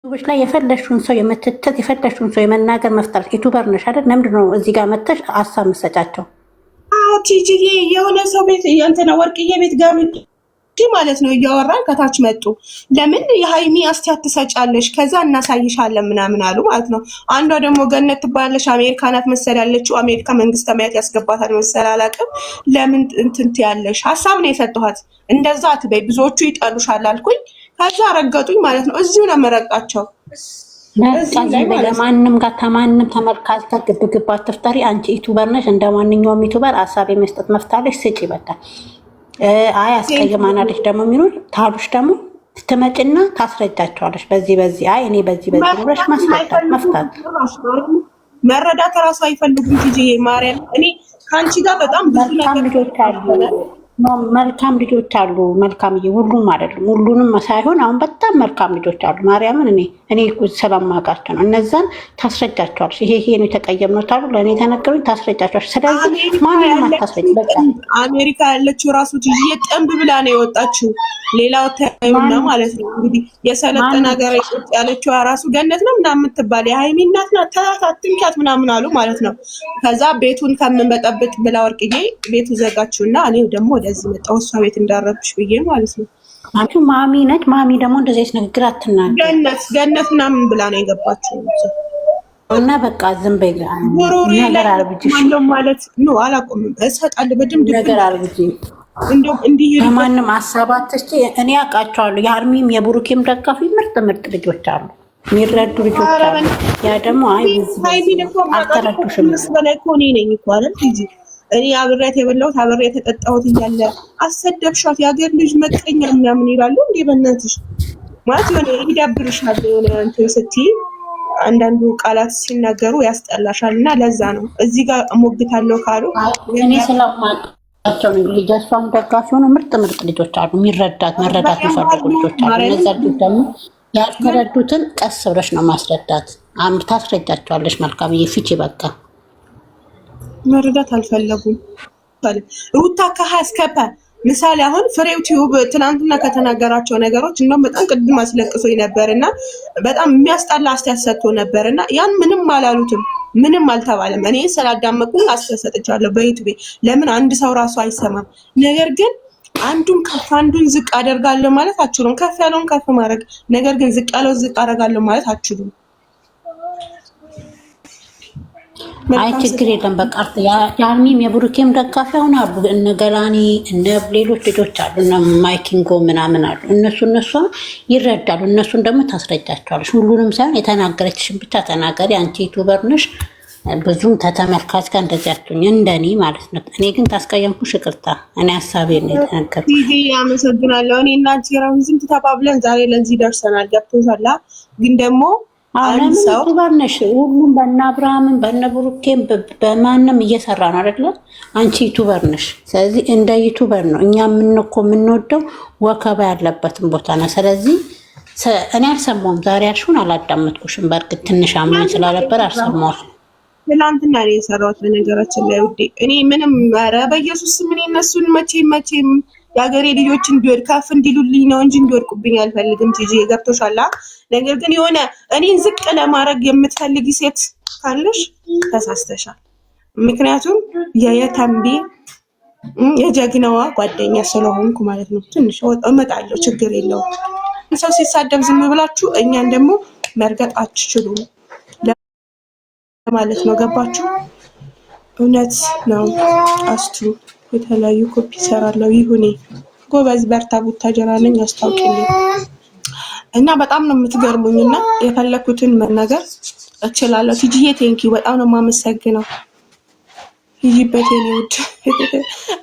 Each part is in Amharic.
ዩቲዩብሽ ላይ የፈለሽውን ሰው የምትተት የፈለሽውን ሰው የመናገር መፍጠር ዩቲዩበር ነሽ አይደል? ለምንድን ነው እዚህ ጋር መተሽ ሀሳብ የምትሰጫቸው? ቲጂዬ የሆነ ሰው ቤት እንትና ወርቅዬ ቤት ገብቼ ማለት ነው እያወራን ከታች መጡ። ለምን የሃይሚ አስተያየት ትሰጫለሽ? ከዛ እናሳይሻለን ምናምን አሉ ማለት ነው። አንዷ ደግሞ ገነት ትባላለች፣ አሜሪካ ናት መሰል ያለችው። አሜሪካ መንግስት ሰማያት ያስገባታል መሰል አላውቅም። ለምን እንትን ትያለሽ? ሀሳብ ነው የሰጠኋት። እንደዛ አትበይ፣ ብዙዎቹ ይጠሉሻል አልኩኝ። ከዛ ረገጡኝ ማለት ነው። እዚሁ ነው የምረግጣቸው። ለማንም ጋር ከማንም ተመልካች ጋር ግብግብ አትፍጠሪ። አንቺ ዩቱበር ነሽ፣ እንደ ማንኛውም ዩቱበር ሀሳብ የመስጠት መፍታለሽ። ስጪ በቃ። አይ አስቀይማናለሽ ደግሞ የሚሉት ታሉሽ ደግሞ ትመጭና ታስረጃቸዋለሽ። በዚህ አይ እኔ በዚህ ብለሽ ማስረዳት መፍታት። መረዳት እራሱ አይፈልጉም። ቲጂዬ ማርያም እኔ ከአንቺ ጋር በጣም ብዙ ነገር ልጆች አሉ፣ መልካም ልጆች አሉ። መልካም ሁሉም አይደለም፣ ሁሉንም ሳይሆን አሁን በጣም መልካም ልጆች አሉ። ማርያምን እኔ ስለማውቃቸው ነው። እነዛን ታስረጃቸዋለሽ። ይሄ ነው የተቀየምነው ታሉ ለእኔ ተነገሩኝ፣ ታስረጃቸዋለሽ። ስለዚህ ማንንም አታስረጅ። በቃ አሜሪካ ያለችው ራሱ ትይዤ ጥንብ ብላ ነው የወጣችው። ሌላው ታዩና ማለት ነው እንግዲህ የሰለጠነ ሀገር ያለችው ራሱ ገነት ነው ምናምን የምትባል የሃይሚ እናት ናት። አትንኪያት ምናምን አሉ ማለት ነው። ከዛ ቤቱን ከምንበጠብጥ ብላ ወርቅዬ ቤቱ ዘጋችውና እኔ ደግሞ እዚህ መጣሁ እሷ ቤት እንዳረብሽ ብዬ ማለት ነው። አንቺ ማሚ ነች። ማሚ ደግሞ እንደዚህ አይነት ንግግር አትናገር። ገነት ምናምን ብላ ነው የገባችው እና በቃ ዝም በይ። ነገር አርብጅሽ ማለት ነው። አላቆምም እሰጣለሁ በደምብ ነገር አርብጂ። እንደው እንዲህ ማንም አሳባትሽ እኔ አውቃቸዋለሁ። የአርሚም የቡሩኬም ደጋፊ ምርጥ ልጆች አሉ፣ የሚረዱ ልጆች አሉ። ያ ደግሞ አይ አልተረዱሽም። በላይ እኮ እኔ ነኝ እኮ አይደል እንጂ እኔ አብሬያት የበላሁት አብሬያት የተጠጣሁት እያለ አሰደብሻት የሀገር ልጅ መቀኛ ምናምን ይላሉ። እንዴ በእናትሽ ማለት የሆነ ይዳብርሻል። የሆነ እንትን ስትይ አንዳንዱ ቃላት ሲናገሩ ያስጠላሻል። እና ለዛ ነው እዚህ ጋር እሞግታለሁ ካሉ እኔ ስለማውቃቸው ነው። ልጆቿም ደጋፊ ሆኑ ምርጥ ልጆች አሉ፣ መረዳት የሚፈልጉ ልጆች አሉ። እነዛ ልጆች ደግሞ ያልተረዱትን ቀስ ብለሽ ነው ማስረዳት። ታስረዳቸዋለሽ። መልካም ፍቺ በቃ መረዳት አልፈለጉም። ሩታ ከሀ እስከ ፐ ምሳሌ አሁን ፍሬው ቲዩብ ትናንትና ከተናገራቸው ነገሮች እንደውም በጣም ቅድም አስለቅሶኝ ነበርና በጣም የሚያስጠላ አስተያየት ሰጥቶ ነበርና ያን ምንም አላሉትም፣ ምንም አልተባለም። እኔ ስላዳመጥኩኝ አስተያየት ሰጥቻለሁ በዩቲዩብ። ለምን አንድ ሰው ራሱ አይሰማም? ነገር ግን አንዱን ከፍ አንዱን ዝቅ አደርጋለሁ ማለት አችሉም። ከፍ ያለውን ከፍ ማድረግ፣ ነገር ግን ዝቅ ያለውን ዝቅ አደርጋለሁ ማለት አችሉም። አይ ችግር የለም በቃ። የአርሚም የብሩኬም ደጋፊ አሁን አሉ፣ እነ ገላኒ እነ ሌሎች ልጆች አሉ፣ እነ ማይኪንጎ ምናምን አሉ። እነሱ ይረዳሉ። እነሱን ደግሞ ታስረጃቸዋለሽ። ሁሉንም ሳይሆን የተናገረችሽን ብቻ ተናገሪ። አንቺ ዩቱበር ነሽ፣ ብዙም ተተመልካች ጋር እንደዚህ አትሁኝ፣ እንደኔ ማለት ነው። እኔ ግን ታስቀየምኩሽ፣ ይቅርታ። እኔ ሀሳቤ ነው የተናገርኩት። አመሰግናለሁ። እኔ እና አንቺ ራሱን ተባብለን ዛሬ ለዚህ ደርሰናል። ገብቶሻል። ግን ደግሞ አንድ ሰው ዩቱበር ነሽ። ሁሉም በእነ አብርሃምም በእነ ብሩኬም በማንም እየሰራ ነው አይደለ? አንቺ ዩቱበር ነሽ። ስለዚህ እንደ ዩቱበር ነው እኛ የምንወደው ወከባ ያለበትን ቦታ ነው። ስለዚህ እኔ አልሰማሁም፣ ዛሬ ያልሽውን አላዳመጥኩሽም። በእርግጥ ትንሽ አሞኝ ስላልነበር አልሰማሁም። ትናንትና ነው የሰራሁት በነገራችን ላይ ውዴ። እኔ ምንም ኧረ በኢየሱስ ምን እነሱን መቼም የሀገሬ ልጆች እንዲወድ ከፍ እንዲሉልኝ ነው እንጂ እንዲወድቁብኝ አልፈልግም። ቲጂ ገብቶሻል። ነገር ግን የሆነ እኔን ዝቅ ለማድረግ የምትፈልጊ ሴት ካለሽ ተሳስተሻል። ምክንያቱም የተንቢ የጀግናዋ ጓደኛ ስለሆንኩ ማለት ነው። ትንሽ እመጣለሁ፣ ችግር የለውም። ሰው ሲሳደብ ዝም ብላችሁ እኛን ደግሞ መርገጥ አትችሉም ማለት ነው። ገባችሁ? እውነት ነው። አስቱ የተለያዩ ኮፒ ሰራለሁ። ይሁኔ ጎበዝ፣ በርታ፣ ቡታጀራ ነኝ፣ አስታውቂልኝ። እና በጣም ነው የምትገርሙኝ እና የፈለኩትን መናገር እችላለሁ። ቲጂዬ ቴንኪው፣ በጣም ነው የማመሰግነው። ሂጂበት የኔ ውድ።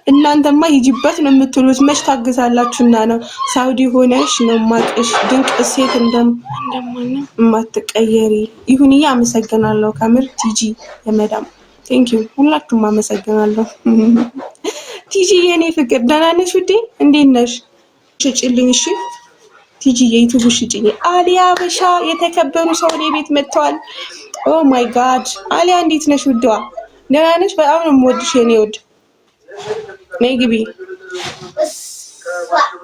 እናንተማ ሂጂበት ነው የምትሉት፣ መች ታግዛላችሁና ነው። ሳውዲ ሆነሽ ነው ማቅሽ፣ ድንቅ ሴት እንደማንም የማትቀየሪ። ይሁንዬ አመሰግናለሁ ከምር ቲጂ የመዳም ቴንኪው። ሁላችሁም አመሰግናለሁ። ቲጂ የኔ ፍቅር ደህና ነሽ ውዴ? እንዴት ነሽ? ሽጭልኝ እሺ ቲጂ የዩቲዩብ ሽጭኝ። አሊያ በሻ የተከበሩ ሰው እኔ ቤት መጥተዋል። ኦ ማይ ጋድ አሊያ እንዴት ነሽ ውድዋ? ደህና ነሽ? በጣም ነው የምወድሽ የኔ ውድ። ነይ ግቢ።